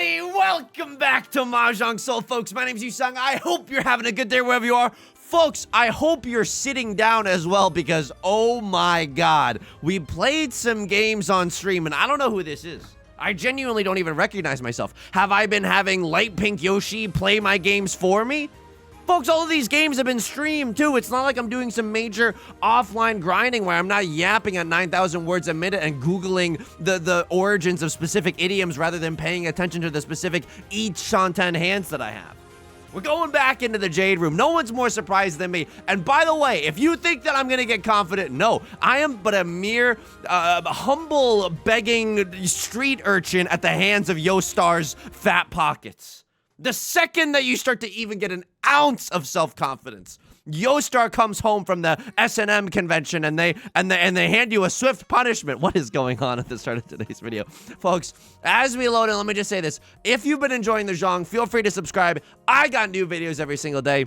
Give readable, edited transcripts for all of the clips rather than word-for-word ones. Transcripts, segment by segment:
everybody! Welcome back to Mahjong Soul, folks. My name's Yusong. I hope you're having a good day wherever you are. Folks, I hope you're sitting down as well because, oh my god, we played some games on stream, and I don't know who this is. I genuinely don't even recognize myself. Have I been having Light Pink Yoshi play my games for me? Folks, all of these games have been streamed, too. It's not like I'm doing some major offline grinding where I'm not yapping at 9,000 words a minute and Googling the origins of specific idioms rather than paying attention to the specific each Shanten hands that I have. We're going back into the Jade Room. No one's more surprised than me. And by the way, if you think that I'm going to get confident, no. I am but a mere humble, begging street urchin at the hands of Yostar's fat pockets. The second that you start to even get an ounce of self-confidence, Yostar comes home from the S&M convention and they hand you a swift punishment. What is going on at the start of today's video? Folks, as we load in, let me just say this. If you've been enjoying the Zhong, feel free to subscribe. I got new videos every single day.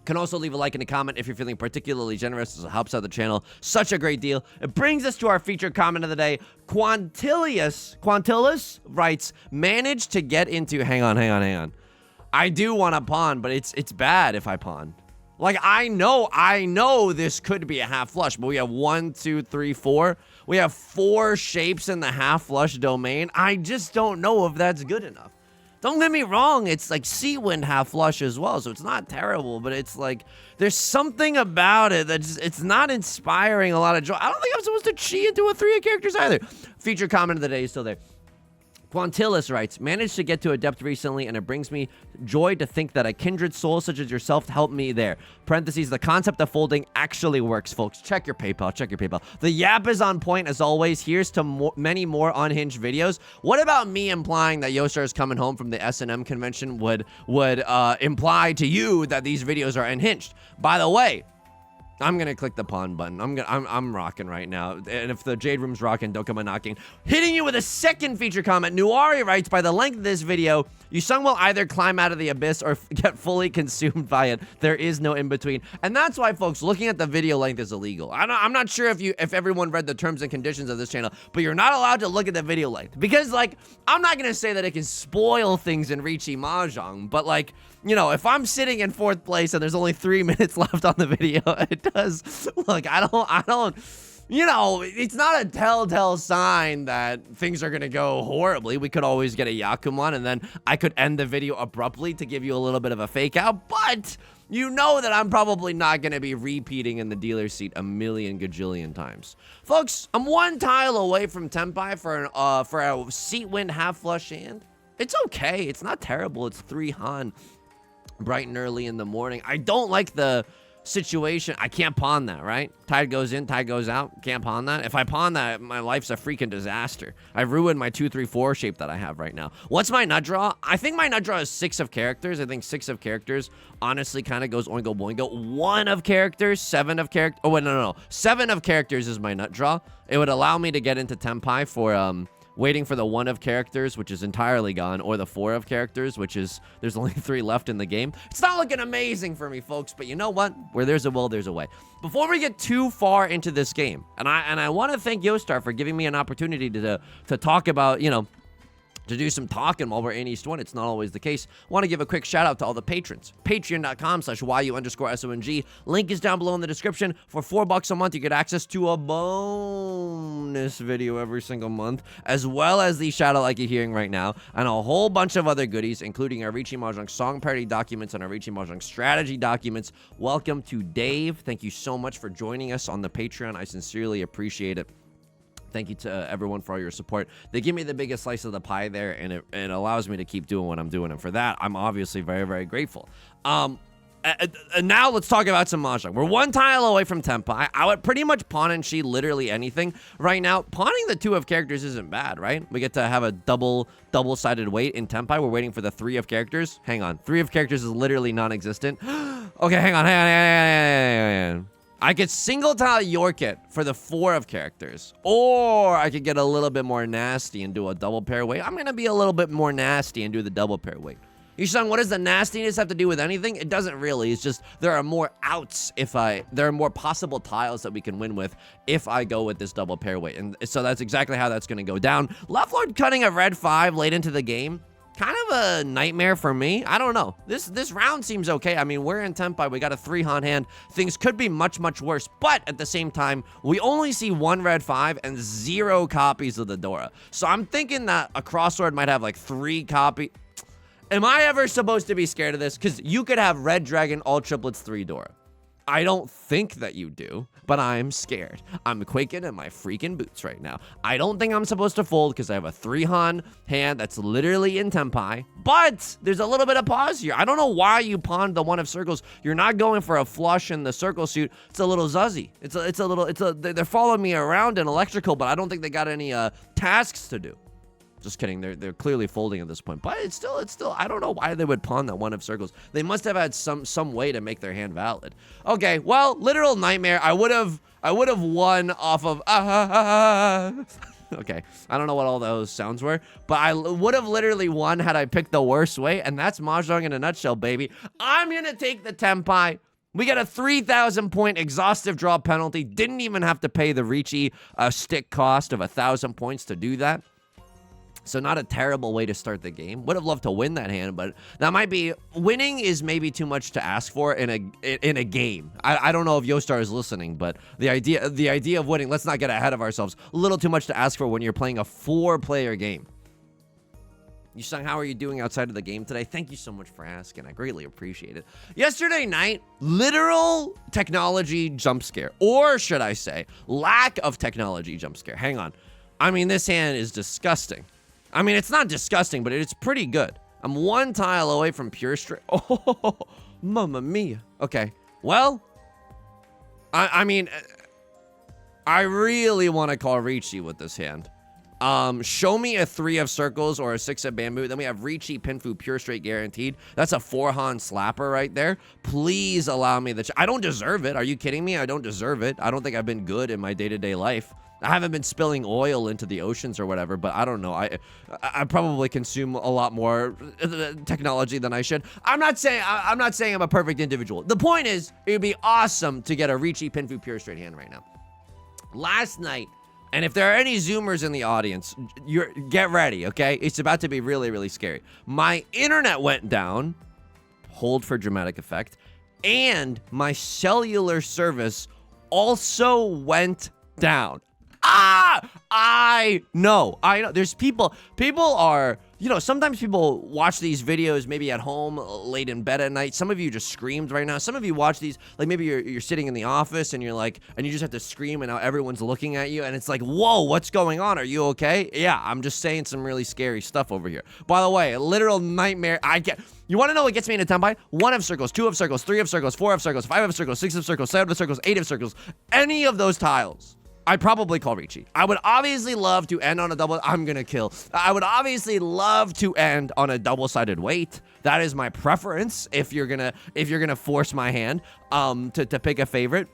Can also leave a like and a comment if you're feeling particularly generous. It helps out the channel. Such a great deal. It brings us to our featured comment of the day. Quantilus writes, managed to get into... Hang on. I do want to pawn, but it's bad if I pawn. Like, I know this could be a half flush, but we have 1, 2, 3, 4. We have 4 shapes in the half flush domain. I just don't know if that's good enough. Don't get me wrong, it's like sea wind half flush as well, so it's not terrible, but it's like, there's something about it that's, it's not inspiring a lot of joy. I don't think I'm supposed to chi into a 3 of characters either. Feature comment of the day is still there. Quantilus writes, managed to get to Adept recently, and it brings me joy to think that a kindred soul such as yourself helped me there. Parentheses, the concept of folding actually works, folks. Check your PayPal, check your PayPal. The yap is on point as always. Here's to many more unhinged videos. What about me implying that Yostar is coming home from the S&M convention would imply to you that these videos are unhinged? By the way, I'm gonna click the pawn button. I'm rocking right now. And if the Jade Room's rocking, don't come a knocking. Hitting you with a second feature comment. Nuari writes, by the length of this video, Yusong will either climb out of the abyss or get fully consumed by it. There is no in between. And that's why, folks, looking at the video length is illegal. I'm not sure if everyone read the terms and conditions of this channel, but you're not allowed to look at the video length. Because, like, I'm not gonna say that it can spoil things in Riichi Mahjong, but, like, you know, if I'm sitting in 4th place and there's only 3 minutes left on the video, it does. Look, I don't, you know, it's not a telltale sign that things are going to go horribly. We could always get a Yakuman and then I could end the video abruptly to give you a little bit of a fake out, but you know that I'm probably not going to be repeating in the dealer's seat a million gajillion times. Folks, I'm 1 tile away from Tenpai for a seat wind half flush hand. It's okay. It's not terrible. It's 3 Han. Bright and early in the morning. I don't like the situation. I can't pawn that, right? Tide goes in, tide goes out. Can't pawn that. If I pawn that, my life's a freaking disaster. I've ruined my 2, 3, 4 shape that I have right now. What's my nut draw? I think my nut draw is 6 of characters. I think 6 of characters honestly kind of goes oingo boingo. 1 of characters, 7 of characters. Oh, wait, no. 7 of characters is my nut draw. It would allow me to get into Tenpai for, waiting for the 1 of characters, which is entirely gone, or the 4 of characters, which is, there's only 3 left in the game. It's not looking amazing for me, folks, but you know what? Where there's a will, there's a way. Before we get too far into this game, and I want to thank Yostar for giving me an opportunity to talk about, you know, to do some talking while we're in East 1. It's not always the case. Want to give a quick shout out to all the patrons. Patreon.com/YU_SONG. Link is down below in the description. For $4 a month, you get access to a bonus video every single month, as well as the shout out like you're hearing right now, and a whole bunch of other goodies, including our Riichi Mahjong song parody documents and our Riichi Mahjong strategy documents. Welcome to Dave. Thank you so much for joining us on the Patreon. I sincerely appreciate it. Thank you to everyone for all your support. They give me the biggest slice of the pie there, and it allows me to keep doing what I'm doing. And for that, I'm obviously very, very grateful. Now let's talk about some Mahjong. We're 1 tile away from Tenpai. I would pretty much pawn and chi literally anything right now. Pawning the 2 of characters isn't bad, right? We get to have a double-sided wait in Tenpai. We're waiting for the 3 of characters. Hang on. 3 of characters is literally non-existent. Okay, hang on. I could single tile York it for the 4 of characters, or I could get a little bit more nasty and do a double pair wait. I'm going to be a little bit more nasty and do the double pair wait. Yusong, what does the nastiness have to do with anything? It doesn't really. It's just there are more outs there are more possible tiles that we can win with if I go with this double pair wait. And so that's exactly how that's going to go down. Left Lord cutting a red 5 late into the game kind of a nightmare for me. I don't know. This round seems okay. I mean, we're in Tenpai. We got a 3-Han hand. Things could be much, much worse. But at the same time, we only see 1 red 5 and 0 copies of the Dora. So I'm thinking that a crossword might have like 3 copies. Am I ever supposed to be scared of this? Because you could have red dragon, all triplets, 3 Dora. I don't think that you do, but I'm scared. I'm quaking in my freaking boots right now. I don't think I'm supposed to fold because I have a 3-Han hand that's literally in Tenpai, but there's a little bit of pause here. I don't know why you pawned the 1 of circles. You're not going for a flush in the circle suit. It's a little zuzzy. They're following me around in electrical, but I don't think they got any tasks to do. Just kidding. They're clearly folding at this point, but it's still. I don't know why they would pawn that 1 of circles. They must have had some way to make their hand valid. Okay, well, literal nightmare. I would have won off of Okay, I don't know what all those sounds were, but I would have literally won had I picked the worst way, and that's Mahjong in a nutshell, baby. I'm gonna take the Tenpai. We got a 3,000 point exhaustive draw penalty. Didn't even have to pay the Riichi stick cost of 1,000 points to do that. So not a terrible way to start the game. Would have loved to win that hand, but that might be... Winning is maybe too much to ask for in a game. I don't know if Yostar is listening, but the idea of winning, let's not get ahead of ourselves. A little too much to ask for when you're playing a 4-player game. Yusong, how are you doing outside of the game today? Thank you so much for asking. I greatly appreciate it. Yesterday night, literal technology jump scare. Or should I say, lack of technology jump scare. Hang on. I mean, this hand is disgusting. I mean, it's not disgusting, but it's pretty good. I'm 1 tile away from pure straight. Oh, mamma mia. Okay, well, I mean, I really want to call Riichi with this hand. Show me a 3 of circles or a 6 of bamboo. Then we have Riichi, Pinfu, pure straight guaranteed. That's a 4-Han slapper right there. Please allow me the... I don't deserve it. Are you kidding me? I don't deserve it. I don't think I've been good in my day-to-day life. I haven't been spilling oil into the oceans or whatever, but I don't know. I probably consume a lot more technology than I should. I'm not saying I'm a perfect individual. The point is, it would be awesome to get a Riichi Pinfu pure straight hand right now. Last night, and if there are any Zoomers in the audience, get ready, okay? It's about to be really, really scary. My internet went down. Hold for dramatic effect. And my cellular service also went down. I know. There's people are, you know, sometimes people watch these videos maybe at home late in bed at night. Some of you just screamed right now. Some of you watch these, like maybe you're sitting in the office and you're like, and you just have to scream and now everyone's looking at you and it's like, whoa, what's going on? Are you okay? Yeah, I'm just saying some really scary stuff over here. By the way, a literal nightmare. You want to know what gets me into Tenpai? 1 of circles, 2 of circles, 3 of circles, 4 of circles, 5 of circles, 6 of circles, 7 of circles, 8 of circles. Any of those tiles, I'd probably call Riichi. I would obviously love to end on a double... I'm gonna kill. I would obviously love to end on a double-sided weight. That is my preference if you're gonna force my hand to pick a favorite.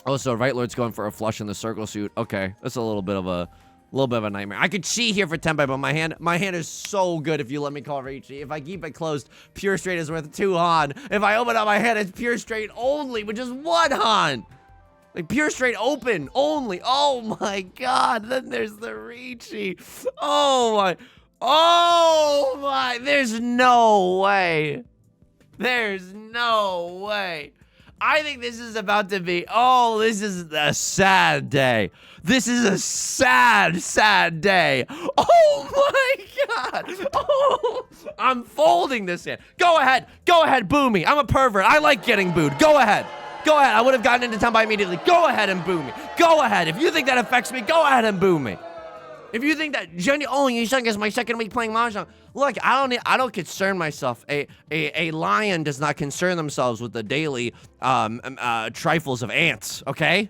Also, Right Lord's going for a flush in the circle suit. Okay, that's a little bit of a nightmare. I could cheat here for Tenpai, but my hand is so good if you let me call Riichi. If I keep it closed, pure straight is worth 2 Han. If I open up my hand, it's pure straight only, which is 1 Han. Like, pure straight open only. Oh, my God. Then there's the Riichi. Oh, my. There's no way. There's no way. I think this is about to be... Oh, this is a sad day. This is a sad, sad day. Oh, my God. Oh, I'm folding this in. Go ahead. Go ahead. Boo me. I'm a pervert. I like getting booed. Go ahead. Go ahead. I would have gotten into Tenpai immediately. Go ahead and boo me. Go ahead. If you think that affects me, go ahead and boo me. If you think that Yusong is my second week playing Mahjong, look, I don't concern myself. A lion does not concern themselves with the daily trifles of ants, okay?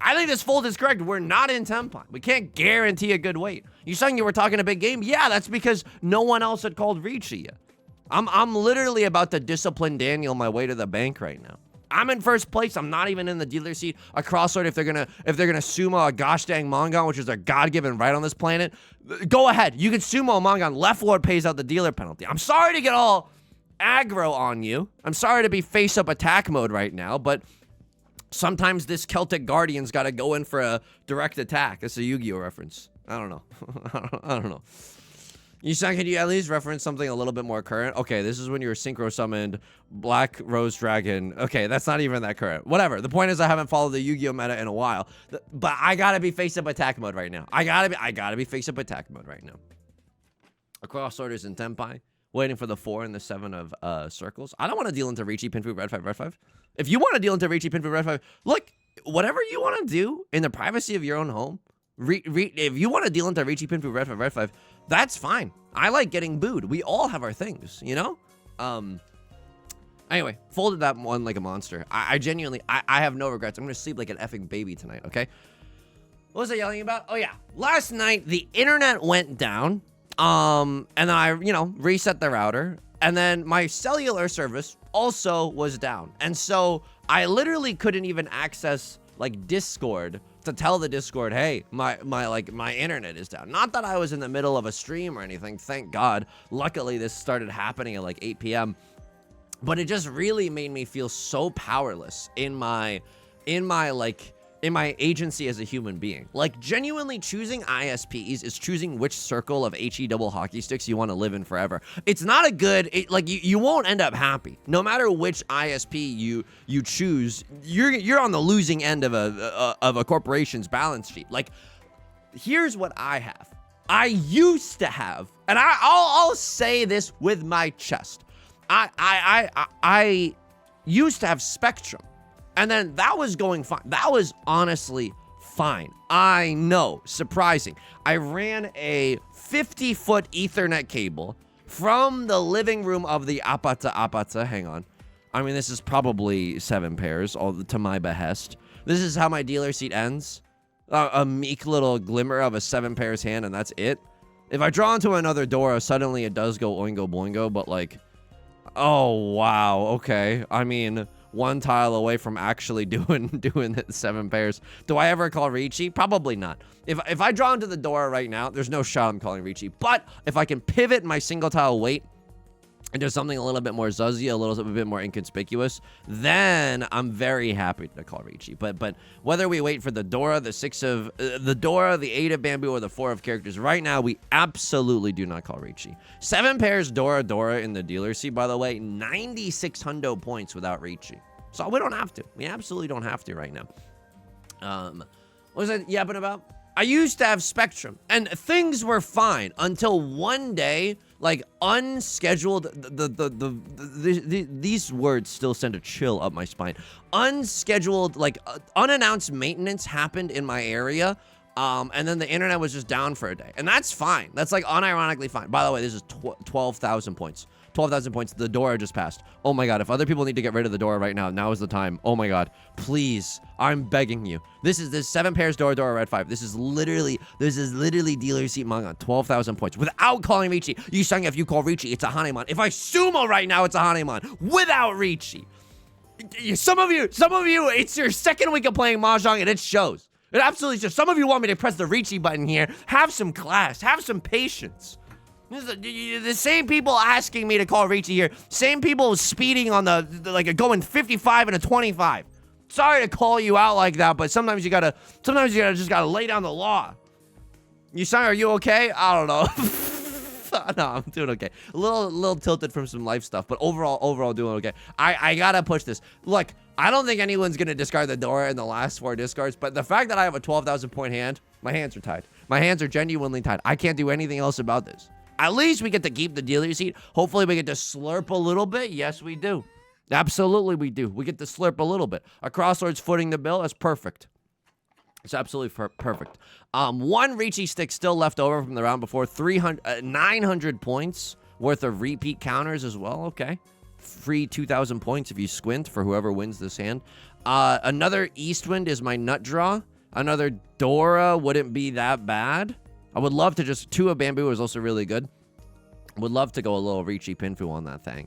I think this fold is correct. We're not in Tenpai. We can't guarantee a good weight. Yusong, you were talking a big game? Yeah, that's because no one else had called Riichi yet. I'm literally about to discipline Daniel my way to the bank right now. I'm in first place. I'm not even in the dealer seat. A crossword, if they're gonna sumo a gosh dang Mongon, which is their god-given right on this planet, go ahead. You can sumo a Mongon. Left Lord pays out the dealer penalty. I'm sorry to get all aggro on you. I'm sorry to be face-up attack mode right now, but sometimes this Celtic Guardian's got to go in for a direct attack. That's a Yu-Gi-Oh reference. I don't know. I don't know. Yusong, can you at least reference something a little bit more current? Okay, this is when you were synchro summoned Black Rose Dragon. Okay, that's not even that current. Whatever. The point is I haven't followed the Yu-Gi-Oh meta in a while. But I gotta be face-up attack mode right now. I gotta be face-up attack mode right now. Across orders in Tenpai. Waiting for the 4 and the 7 of circles. I don't want to deal into Riichi Pinfu Red 5 Red 5. If you want to deal into Riichi Pinfu Red 5, look, whatever you want to do in the privacy of your own home, if you want to deal into Riichi Pinfu Red 5 Red 5, that's fine. I like getting booed. We all have our things, you know? Anyway, folded that one like a monster. I genuinely, I have no regrets. I'm going to sleep like an effing baby tonight, okay? What was I yelling about? Oh, yeah. Last night, the internet went down. And then I, reset the router. And then my cellular service also was down. And so I literally couldn't even access, like, Discord to tell the Discord, hey, my internet is down. Not that I was in the middle of a stream or anything, thank God. Luckily, this started happening at like 8 p.m. But it just really made me feel so powerless in my agency as a human being. Like, genuinely choosing ISPs is choosing which circle of HE double hockey sticks you want to live in forever. It's not a good, you won't end up happy. No matter which ISP you choose, you're on the losing end of a corporation's balance sheet. Like, here's what I have. I used to have, and I'll say this with my chest. I used to have Spectrum. And then that was going fine. That was honestly fine. I know, surprising. I ran a 50-foot Ethernet cable from the living room of the Apata. Hang on. I mean, this is probably 7 pairs, all to my behest. This is how my dealer seat ends. A meek little glimmer of a 7 pairs hand, and that's it. If I draw into another door, suddenly it does go oingo boingo, but like, oh, wow, okay. I mean, one tile away from actually doing the 7 pairs. Do I ever call Riichi? Probably not. If I draw into the door right now, there's no shot I'm calling Riichi. But if I can pivot my single tile weight into something a little bit more zuzzy, a little bit more inconspicuous, then I'm very happy to call Riichi. But whether we wait for the Dora, the 8 of bamboo, or the 4 of characters, right now we absolutely do not call Riichi. 7 pairs Dora in the dealer seat, by the way, 96 hundo points without Riichi. So we don't have to. We absolutely don't have to right now. What was I yapping about? I used to have Spectrum, and things were fine until one day, like, unscheduled, these words still send a chill up my spine. Unscheduled, like, unannounced maintenance happened in my area, and then the internet was just down for a day. And that's fine. That's, like, unironically fine. By the way, this is 12,000 points. 12,000 points. The Dora just passed. Oh my God. If other people need to get rid of the Dora right now, now is the time. Oh my God. Please. I'm begging you. This 7 pairs Dora Red 5. This is literally dealer seat manga. 12,000 points. Without calling Riichi. Yusong, if you call Riichi, it's a Hanemon. If I sumo right now, it's a Hanemon. Without Riichi. Some of you, it's your second week of playing Mahjong and it shows. It absolutely shows. Some of you want me to press the Riichi button here. Have some class. Have some patience. The same people asking me to call Riichi here. Same people speeding on going 55 and a 25. Sorry to call you out like that, but sometimes you just gotta lay down the law. Yusong, are you okay? I don't know. No, I'm doing okay. A little tilted from some life stuff, but overall doing okay. I gotta push this. Look, I don't think anyone's gonna discard the Dora in the last 4 discards, but the fact that I have a 12,000 point hand, my hands are tied. My hands are genuinely tied. I can't do anything else about this. At least we get to keep the dealer seat. Hopefully we get to slurp a little bit. Yes, we do. Absolutely we do. We get to slurp a little bit. A crossroads footing the bill. That's perfect. It's absolutely perfect. 1 Riichi stick still left over from the round before. 900 points worth of repeat counters as well. Okay. Free 2,000 points if you squint for whoever wins this hand. Another Eastwind is my nut draw. Another Dora wouldn't be that bad. I would love to just... 2 of bamboo is also really good. Would love to go a little Riichi Pinfu on that thing.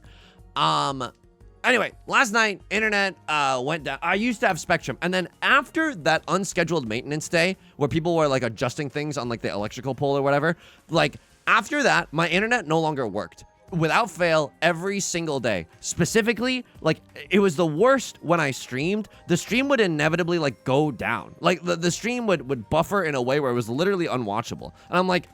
Anyway, last night, internet went down. I used to have Spectrum. And then after that unscheduled maintenance day, where people were, like, adjusting things on, like, the electrical pole or whatever, like, after that, my internet no longer worked. Without fail, every single day. Specifically, like, it was the worst when I streamed. The stream would inevitably, like, go down. Like, the stream would buffer in a way where it was literally unwatchable. And I'm like,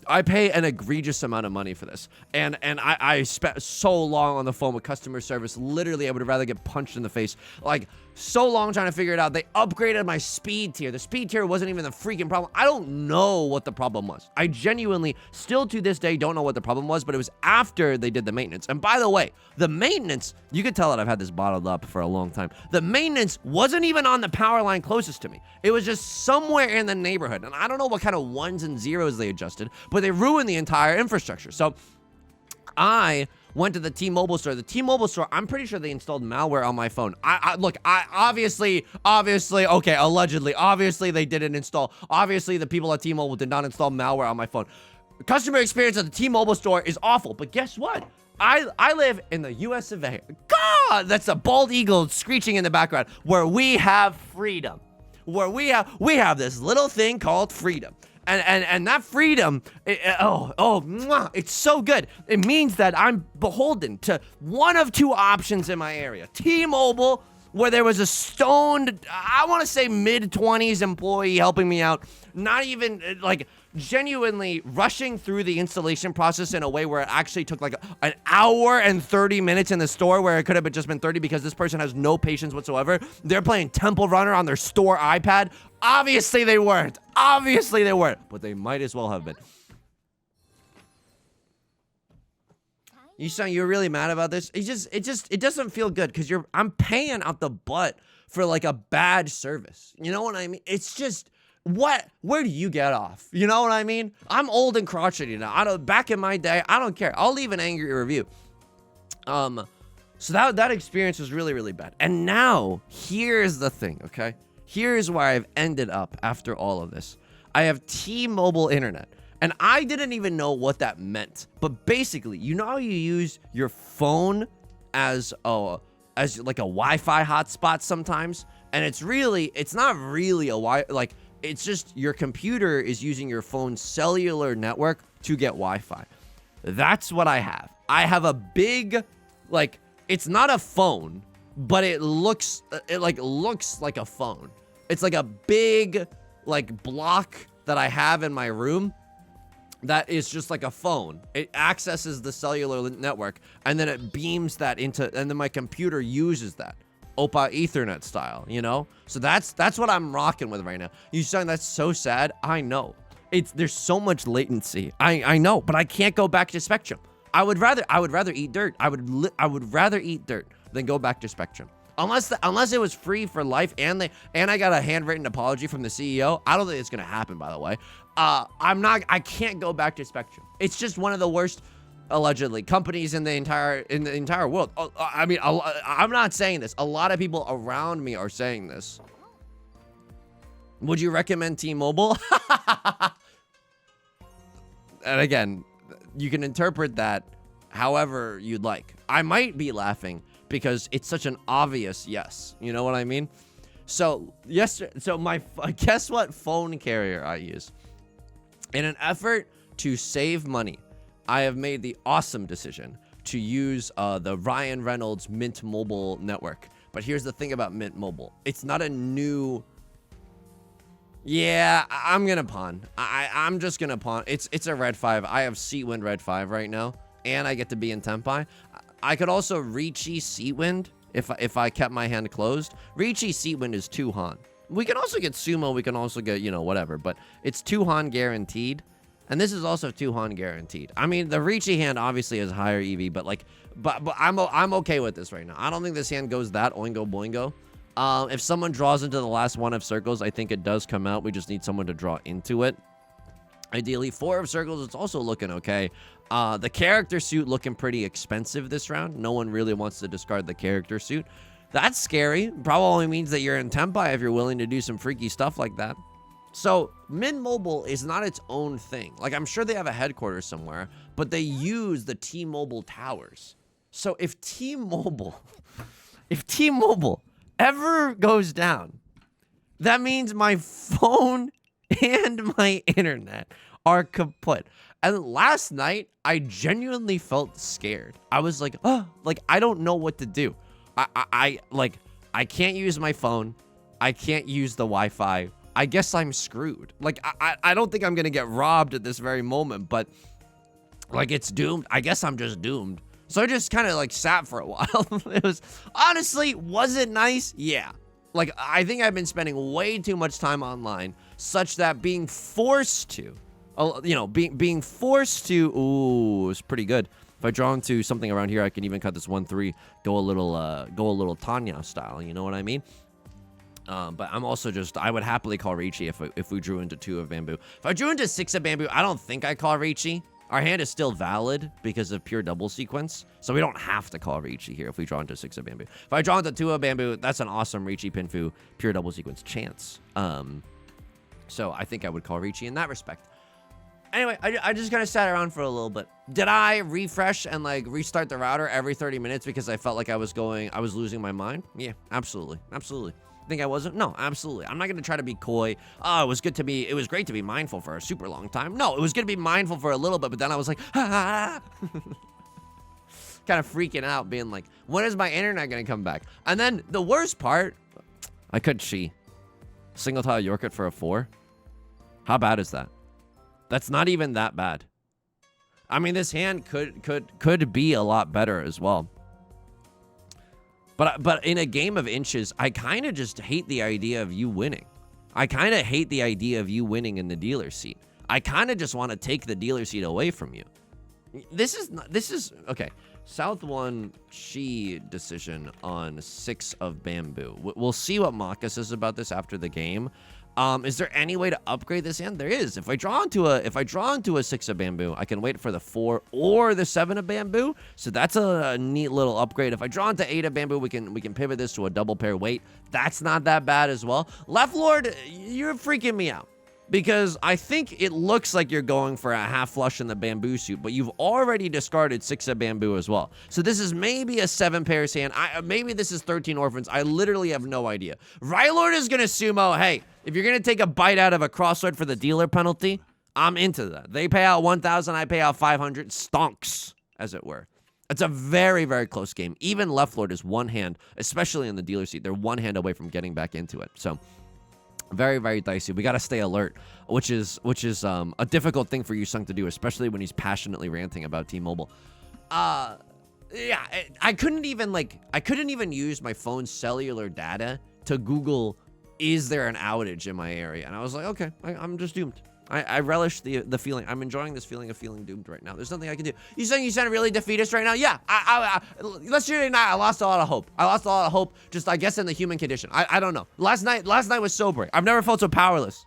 I pay an egregious amount of money for this. And I spent so long on the phone with customer service. Literally, I would rather get punched in the face. Like, so long trying to figure it out. They upgraded my speed tier. The speed tier wasn't even the freaking problem. I don't know what the problem was. I genuinely, still to this day, don't know what the problem was, but it was after they did the maintenance. And by the way, the maintenance, you could tell that I've had this bottled up for a long time. The maintenance wasn't even on the power line closest to me. It was just somewhere in the neighborhood. And I don't know what kind of ones and zeros they adjusted, but they ruined the entire infrastructure. So I went to the T-Mobile store. The T-Mobile store, I'm pretty sure they installed malware on my phone. Look, obviously, okay, allegedly, obviously they didn't install. Obviously, the people at T-Mobile did not install malware on my phone. Customer experience at the T-Mobile store is awful, but guess what? I live in the U.S. of A. God, that's a bald eagle screeching in the background, where we have freedom. Where we have this little thing called freedom. And that freedom, it's so good. It means that I'm beholden to one of two options in my area. T-Mobile, where there was a stoned, I want to say mid-20s employee helping me out, not even, like, genuinely rushing through the installation process in a way where it actually took like an hour and 30 minutes in the store, where it could have just been 30 because this person has no patience whatsoever. They're playing Temple Runner on their store iPad. Obviously they weren't. Obviously they weren't. But they might as well have been. Yusong, you're really mad about this? It doesn't feel good because I'm paying out the butt for like a bad service. You know what I mean? It's just, where do you get off? You know what I mean? I'm old and crotchety now. Back in my day, I don't care. I'll leave an angry review. So that experience was really, really bad. And now, here's the thing, okay? Here's where I've ended up after all of this. I have T-Mobile internet. And I didn't even know what that meant. But basically, you know how you use your phone as like a Wi-Fi hotspot sometimes? And it's not really it's just your computer is using your phone's cellular network to get Wi-Fi. That's what I have. I have a big, like, it's not a phone, but it looks like a phone. It's like a big, like, block that I have in my room that is just like a phone. It accesses the cellular network, and then it beams that and then my computer uses that. Oppa Ethernet style, you know? So that's what I'm rocking with right now. You saying that's so sad? I know. There's so much latency. I know, but I can't go back to Spectrum. I would rather eat dirt. I would rather eat dirt than go back to Spectrum. Unless it was free for life and I got a handwritten apology from the CEO. I don't think it's gonna happen, by the way. I can't go back to Spectrum. It's just one of the worst, allegedly, companies in the entire world. I mean, I'm not saying this. A lot of people around me are saying this. Would you recommend T-Mobile? And again, you can interpret that however you'd like. I might be laughing because it's such an obvious yes. You know what I mean? So guess what phone carrier I use? In an effort to save money, I have made the awesome decision to use the Ryan Reynolds Mint Mobile network. But here's the thing about Mint Mobile. It's not a new... Yeah, I'm going to pawn. I'm just going to pawn. It's a red 5. I have Seatwind red 5 right now, and I get to be in Tempai. I could also Riichi Seatwind if I kept my hand closed. Riichi Seatwind is 2 Han. We can also get Sumo. We can also get, whatever. But it's 2 Han guaranteed. And this is also 2 Han guaranteed. I mean, the Riichi hand obviously has higher EV, but I'm okay with this right now. I don't think this hand goes that oingo boingo. If someone draws into the last 1 of circles, I think it does come out. We just need someone to draw into it. Ideally, 4 of circles, it's also looking okay. The character suit looking pretty expensive this round. No one really wants to discard the character suit. That's scary. Probably means that you're in Tempai if you're willing to do some freaky stuff like that. So, Mint Mobile is not its own thing. Like, I'm sure they have a headquarters somewhere, but they use the T-Mobile towers. So, if T-Mobile ever goes down, that means my phone and my internet are kaput. And last night, I genuinely felt scared. I was like, I don't know what to do. I can't use my phone. I can't use the Wi-Fi. I guess I'm screwed. Like, I don't think I'm going to get robbed at this very moment, but like it's doomed. I guess I'm just doomed. So I just kind of like sat for a while. It was honestly, was it nice? Yeah. Like, I think I've been spending way too much time online such that being forced to, you know, being forced to, ooh, it's pretty good. If I draw into something around here, I can even cut this 1-3, go a little Tanya style. You know what I mean? But I'm also just, I would happily call Riichi if we drew into 2 of bamboo. If I drew into 6 of bamboo, I don't think I call Riichi. Our hand is still valid because of pure double sequence, so we don't have to call Riichi here if we draw into 6 of bamboo. If I draw into 2 of bamboo, that's an awesome Riichi Pinfu pure double sequence chance. So I think I would call Riichi in that respect. Anyway, I just kind of sat around for a little bit. Did I refresh and like restart the router every 30 minutes because I felt like I was losing my mind? Yeah, absolutely. Absolutely. Think I wasn't? No, absolutely. I'm not going to try to be coy. Oh, it was great to be mindful for a super long time. No, it was good to be mindful for a little bit, but then I was like, kind of freaking out, being like, when is my internet going to come back? And then the worst part, I could single tile Yorkut for a 4. How bad is that? That's not even that bad. I mean, this hand could be a lot better as well. But in a game of inches, I kind of just hate the idea of you winning. I kind of hate the idea of you winning in the dealer seat. I kind of just want to take the dealer seat away from you. This is okay. South 1 Shi decision on 6 of bamboo. We'll see what Maka says about this after the game. Is there any way to upgrade this hand? There is. If I draw into a 6 of bamboo, I can wait for the 4 or the 7 of bamboo. So that's a neat little upgrade. If I draw into 8 of bamboo, we can pivot this to a double pair wait. That's not that bad as well. Left Lord, you're freaking me out. Because I think it looks like you're going for a half flush in the bamboo suit, but you've already discarded 6 of bamboo as well. So this is maybe a 7 pairs hand. Maybe this is 13 orphans. I literally have no idea. Rylord is going to sumo, hey, if you're going to take a bite out of a crossword for the dealer penalty, I'm into that. They pay out 1,000, I pay out 500. Stonks, as it were. It's a very, very close game. Even Left Lord is one hand, especially in the dealer seat. They're one hand away from getting back into it. So very, very dicey. We got to stay alert, which is a difficult thing for Yusong to do, especially when he's passionately ranting about T-Mobile. Yeah, I couldn't even use my phone's cellular data to Google, is there an outage in my area? And I was like, okay, I'm just doomed. I relish the feeling. I'm enjoying this feeling of feeling doomed right now. There's nothing I can do. You saying you sound really defeatist right now? Yeah. Let's hear it now. I lost a lot of hope. Just, I guess, in the human condition. I don't know. Last night was sobering. I've never felt so powerless.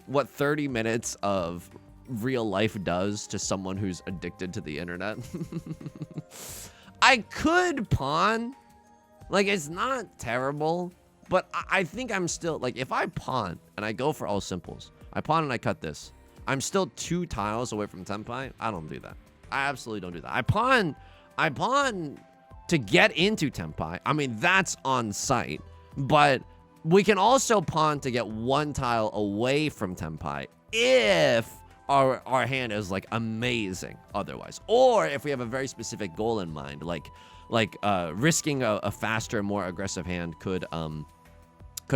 What 30 minutes of real life does to someone who's addicted to the internet. I could pawn. Like, it's not terrible. But I think I'm still, like, if I pawn and I go for all simples, I pawn and I cut this, I'm still 2 tiles away from Tenpai. I don't do that. I absolutely don't do that. I pawn to get into Tenpai. I mean, that's on site. But we can also pawn to get 1 tile away from Tenpai if our hand is, like, amazing otherwise. Or if we have a very specific goal in mind, like risking a faster, more aggressive hand could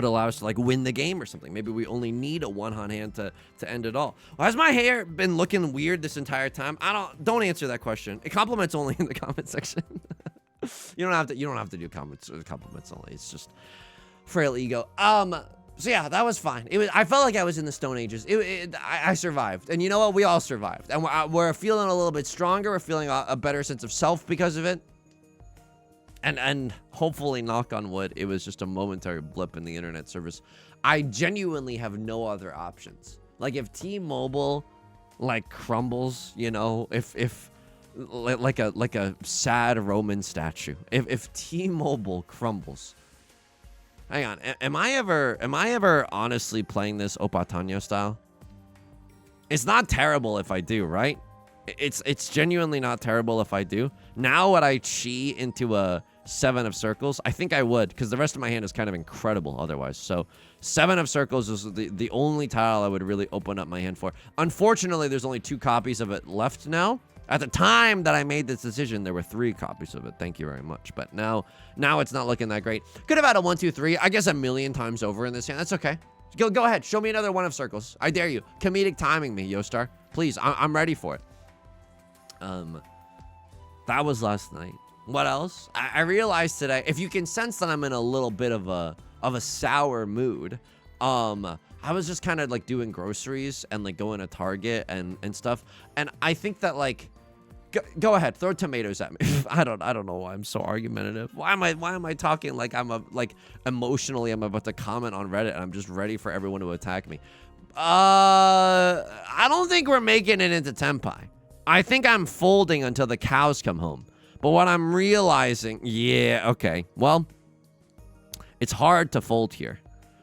allow us to, like, win the game or something. Maybe we only need a 1-han hand to end it all. Well, has my hair been looking weird this entire time? Don't answer that question. It compliments only in the comment section. you don't have to do compliments only. It's just frail ego. So yeah, that was fine. I felt like I was in the Stone Ages. I survived, and you know what? We all survived, and we're feeling a little bit stronger. We're feeling a better sense of self because of it. And hopefully, knock on wood, it was just a momentary blip in the internet service. I genuinely have no other options. Like, if T-Mobile, like, crumbles, you know, if like a sad Roman statue, if T-Mobile crumbles. Hang on, am I ever honestly playing this Opatanya style? It's not terrible if I do, right? It's genuinely not terrible if I do. Now would I chi into a 7 of circles? I think I would, because the rest of my hand is kind of incredible otherwise. So 7 of circles is the only tile I would really open up my hand for. Unfortunately, there's only 2 copies of it left now. At the time that I made this decision, there were 3 copies of it. Thank you very much. But now it's not looking that great. Could have had a 1, 2, 3. I guess a million times over in this hand. That's okay. Go ahead. Show me another one of circles. I dare you. Comedic timing me, Yostar. Please, I'm ready for it. That was last night. What else? I realized today, if you can sense that I'm in a little bit of a sour mood, I was just kind of like doing groceries and like going to Target and stuff. And I think that like, go ahead, throw tomatoes at me. I don't know why I'm so argumentative. Why am I talking like emotionally I'm about to comment on Reddit and I'm just ready for everyone to attack me. I don't think we're making it into Tenpai. I think I'm folding until the cows come home. But what I'm realizing, yeah, okay. Well, it's hard to fold here.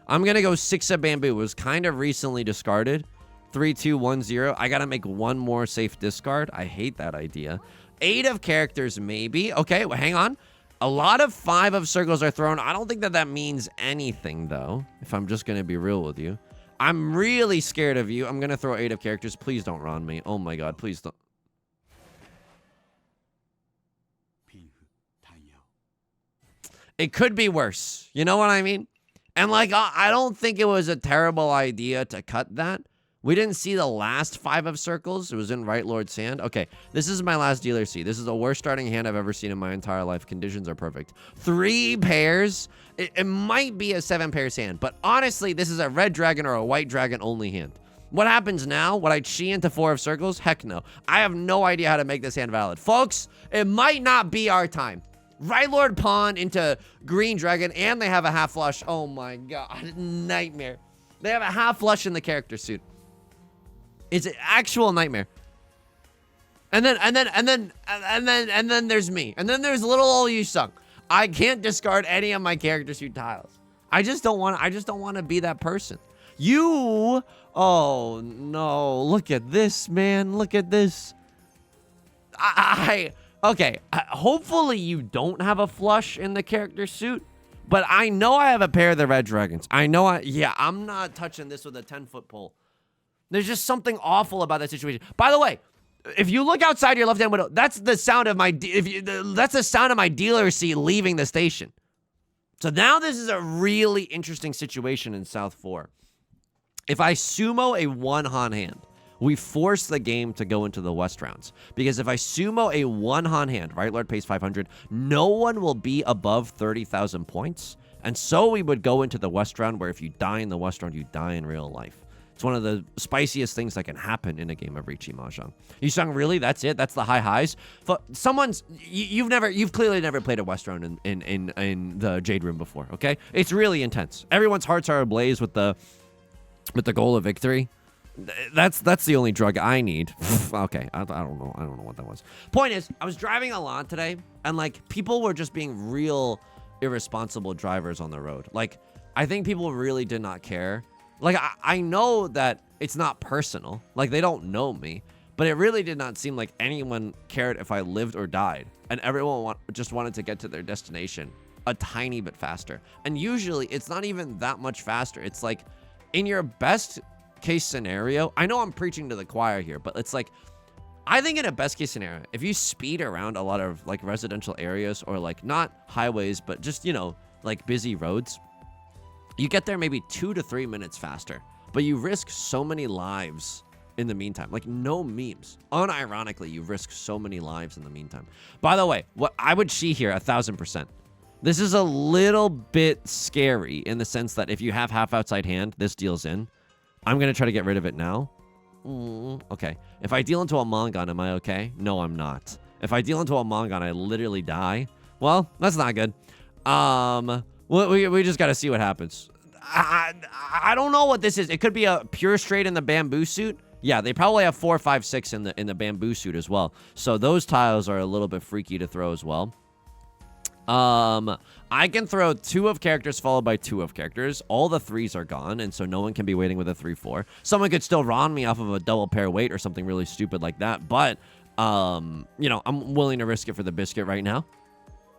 I'm going to go 6 of bamboo. It was kind of recently discarded. 3, 2, 1, 0. I got to make one more safe discard. I hate that idea. 8 of characters, maybe. Okay, well, hang on. A lot of 5 of circles are thrown. I don't think that means anything, though, if I'm just going to be real with you. I'm really scared of you. I'm going to throw 8 of characters. Please don't run me. Oh, my God. Please don't. It could be worse. You know what I mean? And, like, I don't think it was a terrible idea to cut that. We didn't see the last 5 of circles. It was in Right Lord's hand. Okay, this is my last dealer C. This is the worst starting hand I've ever seen in my entire life. Conditions are perfect. 3 pairs. It might be a 7 pairs hand, but honestly, this is a red dragon or a white dragon only hand. What happens now? Would I chi into 4 of circles? Heck no. I have no idea how to make this hand valid. Folks, it might not be our time. Right Lord pawn into green dragon, and they have a half flush. Oh my God, nightmare. They have a half flush in the character suit. It's an actual nightmare. And then there's me. And then there's little old Yusong. I can't discard any of my character suit tiles. I just don't want to be that person. You, oh no, look at this, man. Look at this. Okay, hopefully you don't have a flush in the character suit, but I know I have a pair of the red dragons. Yeah, I'm not touching this with a 10-foot pole. There's just something awful about that situation. By the way, if you look outside your left-hand window, that's the sound of my that's the sound of my dealer seat leaving the station. So now this is a really interesting situation in South 4. If I sumo a 1-han hand, we force the game to go into the West rounds. Because if I sumo a 1-han hand, Right Lord pays 500, no one will be above 30,000 points. And so we would go into the West round, where if you die in the West round, you die in real life. It's one of the spiciest things that can happen in a game of Riichi Mahjong. Yusong, really? That's it? That's the high highs? You've clearly never played a West round in the Jade Room before, okay? It's really intense. Everyone's hearts are ablaze with the goal of victory. That's the only drug I need. Okay, I don't know what that was. Point is, I was driving a lot today, and like people were just being real irresponsible drivers on the road. Like, I think people really did not care. Like, I know that it's not personal. Like, they don't know me. But it really did not seem like anyone cared if I lived or died. And everyone just wanted to get to their destination a tiny bit faster. And usually, it's not even that much faster. It's like, in your best case scenario, I know I'm preaching to the choir here, but it's like, I think in a best case scenario, if you speed around a lot of, like, residential areas or, like, not highways, but just, you know, like, busy roads, you get there maybe 2 to 3 minutes faster, but you risk so many lives in the meantime. Like, no memes. Unironically, you risk so many lives in the meantime. By the way, what I would see here 1,000%. This is a little bit scary in the sense that if you have half outside hand, this deals in. I'm going to try to get rid of it now. Okay. If I deal into a Mongon, am I okay? No, I'm not. If I deal into a Mongon, I literally die. Well, that's not good. We just got to see what happens. I don't know what this is. It could be a pure straight in the bamboo suit. Yeah, they probably have 4, 5, 6 in the bamboo suit as well. So those tiles are a little bit freaky to throw as well. I can throw 2 of characters followed by 2 of characters. All the 3s are gone, and so no one can be waiting with a 3-4. Someone could still ron me off of a double pair weight or something really stupid like that. But, you know, I'm willing to risk it for the biscuit right now.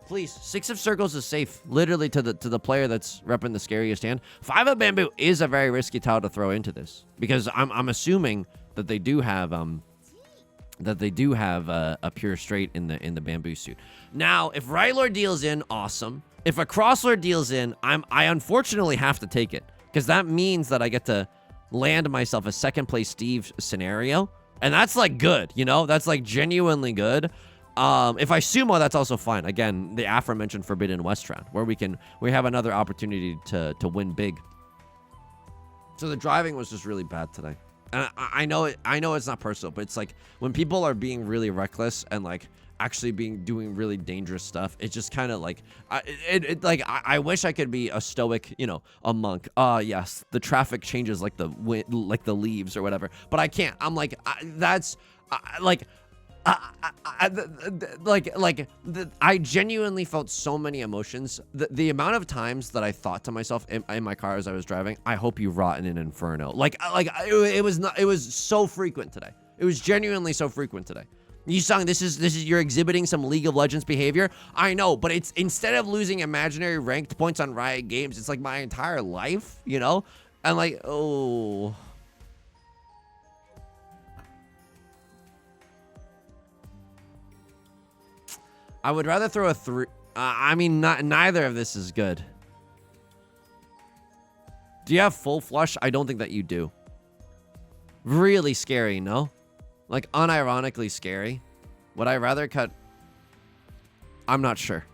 Please, 6 of circles is safe, literally to the player that's repping the scariest hand. 5 of bamboo is a very risky tile to throw into this, because I'm assuming that they do have that they do have a pure straight in the bamboo suit. Now, if Right Lord deals in, awesome. If a Cross Lord deals in, I unfortunately have to take it, because that means that I get to land myself a second place Steve scenario, and that's like good, you know? That's like genuinely good. If I sumo, that's also fine. Again, the aforementioned Forbidden West round, where we have another opportunity to win big. So the driving was just really bad today. And I know it's not personal, but it's like when people are being really reckless and like actually doing really dangerous stuff, it's just kind of like I wish I could be a stoic, you know, a monk. Yes, the traffic changes like the wind, like the leaves or whatever, but I can't. I'm like I genuinely felt so many emotions. The amount of times that I thought to myself in my car as I was driving, I hope you rot in an inferno. It was so frequent today. It was genuinely so frequent today. Yusong, this is you're exhibiting some League of Legends behavior. I know, but it's instead of losing imaginary ranked points on Riot Games, it's like my entire life, you know? And like, oh. I would rather throw a 3. I mean, neither of this is good. Do you have full flush? I don't think that you do. Really scary, no? Like, unironically scary. Would I rather cut? I'm not sure.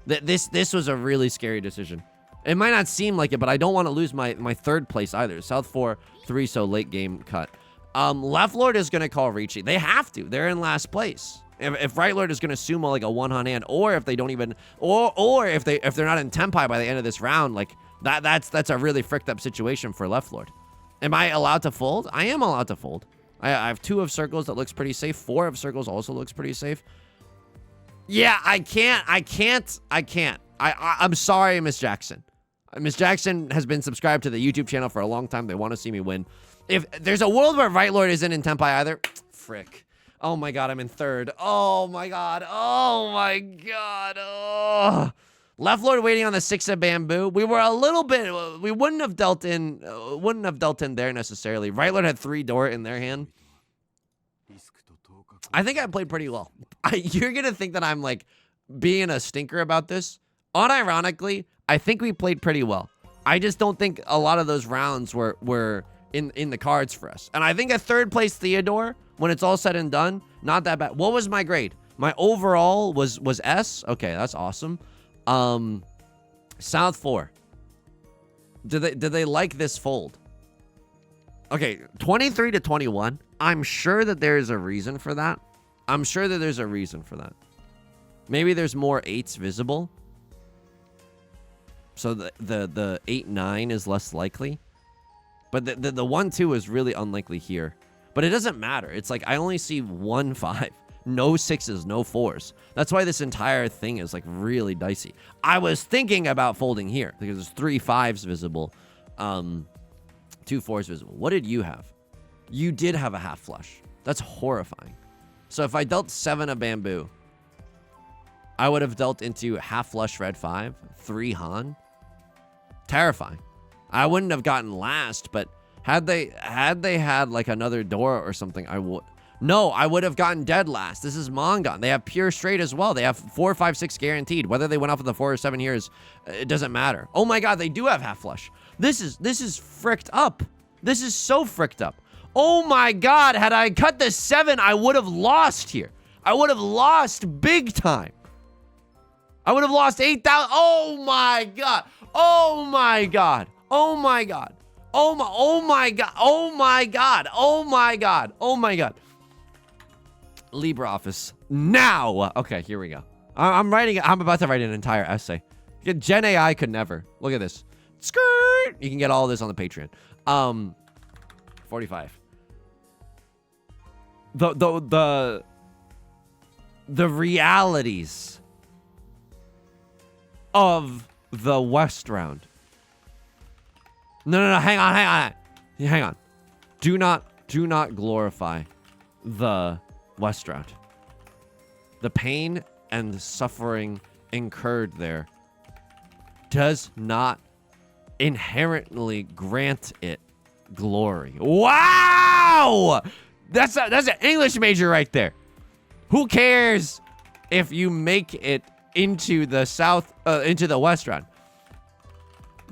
This was a really scary decision. It might not seem like it, but I don't want to lose my third place either. South 4-3, so late game cut. Left Lord is going to call Riichi. They have to. They're in last place. If Right Lord is going to sumo like a one-on hand, or if they don't even, or if they're not in Tenpai by the end of this round, like that's a really fricked up situation for Left Lord. Am I allowed to fold? I am allowed to fold. I have 2 of circles that looks pretty safe. 4 of circles also looks pretty safe. Yeah, I can't. I'm sorry, Miss Jackson. Miss Jackson has been subscribed to the YouTube channel for a long time. They want to see me win. If there's a world where Right Lord isn't in Tenpai either, frick. Oh my god, I'm in 3rd. Oh my god. Oh my god. Oh. Left Lord waiting on the 6 of bamboo. We were a little bit. We wouldn't have dealt in there necessarily. Right Lord had 3 door in their hand. I think I played pretty well. You're gonna think that I'm like being a stinker about this. Unironically, I think we played pretty well. I just don't think a lot of those rounds were in the cards for us. And I think a 3rd place Theodore, when it's all said and done, not that bad. What was my grade? My overall was S. Okay, that's awesome. South 4. Did they like this fold? Okay, 23 to 21. I'm sure that there is a reason for that. Maybe there's more 8s visible. So the 8-9 is less likely. But the 1-2 is really unlikely here. But it doesn't matter. It's like I only see 1-5. No 6s, no 4s. That's why this entire thing is like really dicey. I was thinking about folding here because there's 3 5s visible, 2 4s visible. What did you have? You did have a half flush. That's horrifying. So if I dealt 7 of bamboo, I would have dealt into half flush red 5, 3 Han. Terrifying. I wouldn't have gotten last, but had they had like another door or something, I would. No, I would have gotten dead last. This is Mongon. They have pure straight as well. They have 4, 5, 6 guaranteed. Whether they went off with the 4 or 7 here, it doesn't matter. Oh my god, they do have half flush. This is fricked up. This is so fricked up. Oh my god, had I cut the 7, I would have lost here. I would have lost big time. I would have lost 8,000. Oh my god. Oh my god. Oh my god. Oh my god. Oh my god. Oh my god. Oh my god. LibreOffice now. Okay, here we go. I'm about to write an entire essay. Gen AI could never. Look at this. Skirt. You can get all of this on the Patreon. 45. The realities of the West round. No, hang on. Do not glorify the West round. The pain and suffering incurred there does not inherently grant it glory. Wow! That's an English major right there. Who cares if you make it into the into the West round?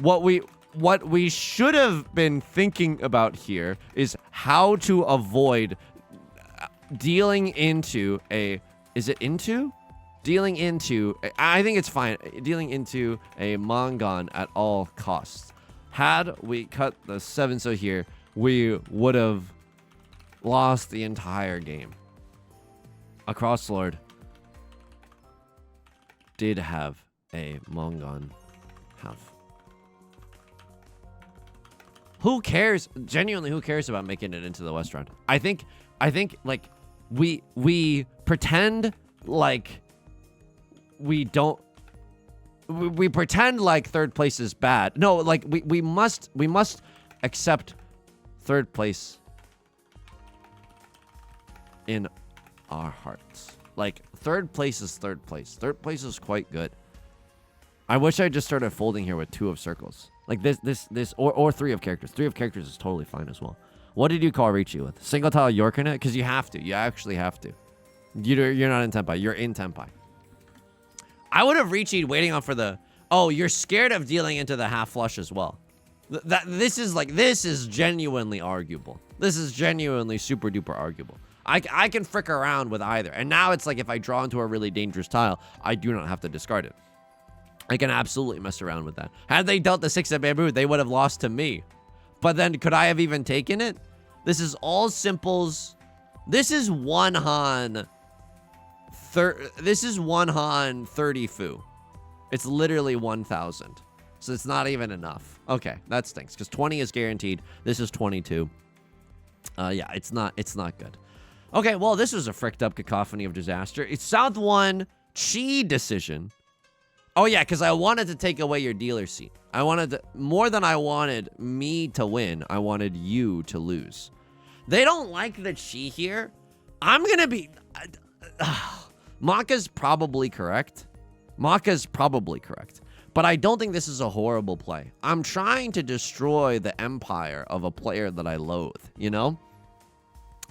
What we should have been thinking about here is how to avoid dealing into a, I think it's fine, dealing into a Mongon at all costs. Had we cut the 7 so here, we would have lost the entire game. A Crosslord did have a Mongon have. Who cares? Genuinely, who cares about making it into the West round? I think like we pretend like we don't. We pretend like third place is bad. No, like we must accept third place in our hearts. Like third place is third place. Third place is quite good. I wish I just started folding here with 2 of circles. Like this or 3 of characters. 3 of characters is totally fine as well. What did you call Riichi with? Single tile Yorker net? Because you have to. You actually have to. You're not in Tenpai. You're in Tenpai. I would have Riichi'd waiting on for the... Oh, you're scared of dealing into the half flush as well. This is genuinely arguable. This is genuinely super duper arguable. I can frick around with either. And now it's like if I draw into a really dangerous tile, I do not have to discard it. I can absolutely mess around with that. Had they dealt the 6 of bamboo, they would have lost to me. But then could I have even taken it? This is all simples. This is one Han. This is one Han 30 fu. It's literally 1,000. So it's not even enough. Okay, that stinks because 20 is guaranteed. This is 22. Yeah, it's not good. Okay, well, this was a fricked up cacophony of disaster. It's South 1 Chi decision. Oh, yeah, because I wanted to take away your dealer seat. I wanted to, more than I wanted me to win, I wanted you to lose. They don't like the Chi here. I'm going to be... Maka's probably correct. But I don't think this is a horrible play. I'm trying to destroy the empire of a player that I loathe, you know?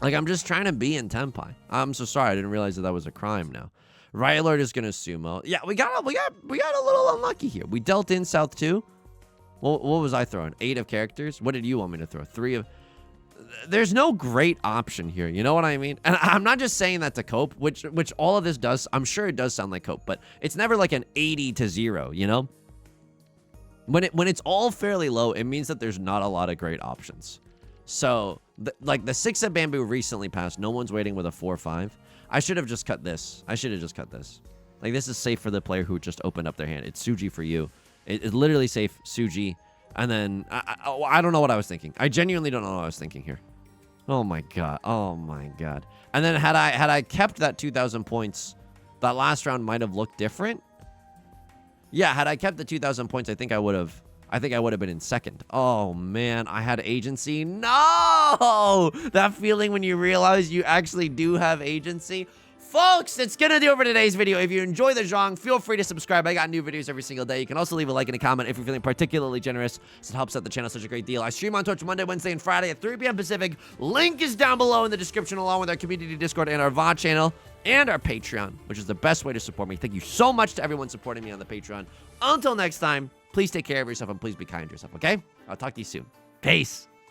Like, I'm just trying to be in Tenpai. I'm so sorry. I didn't realize that was a crime now. Riot Lord is going to sumo. Yeah, we got a little unlucky here. We dealt in South 2. What was I throwing? 8 of characters? What did you want me to throw? 3 of... There's no great option here. You know what I mean? And I'm not just saying that to cope, which all of this does. I'm sure it does sound like cope, but it's never like an 80-0, you know? When it's all fairly low, it means that there's not a lot of great options. So, like the 6 of bamboo recently passed. No one's waiting with a 4-5. I should have just cut this. Like, this is safe for the player who just opened up their hand. It's Suji for you. It's literally safe, Suji. And then, I don't know what I was thinking. I genuinely don't know what I was thinking here. Oh my god. And then had I kept that 2,000 points, that last round might have looked different. Yeah, had I kept the 2,000 points, I think I would have been in second. Oh man, I had agency. No! That feeling when you realize you actually do have agency. Folks, that's gonna do it for today's video. If you enjoy the genre, feel free to subscribe. I got new videos every single day. You can also leave a like and a comment if you're feeling particularly generous. It helps out the channel such a great deal. I stream on Twitch Monday, Wednesday, and Friday at 3 p.m. Pacific. Link is down below in the description, along with our community Discord and our VOD channel and our Patreon, which is the best way to support me. Thank you so much to everyone supporting me on the Patreon. Until next time, please take care of yourself and please be kind to yourself, okay? I'll talk to you soon. Peace.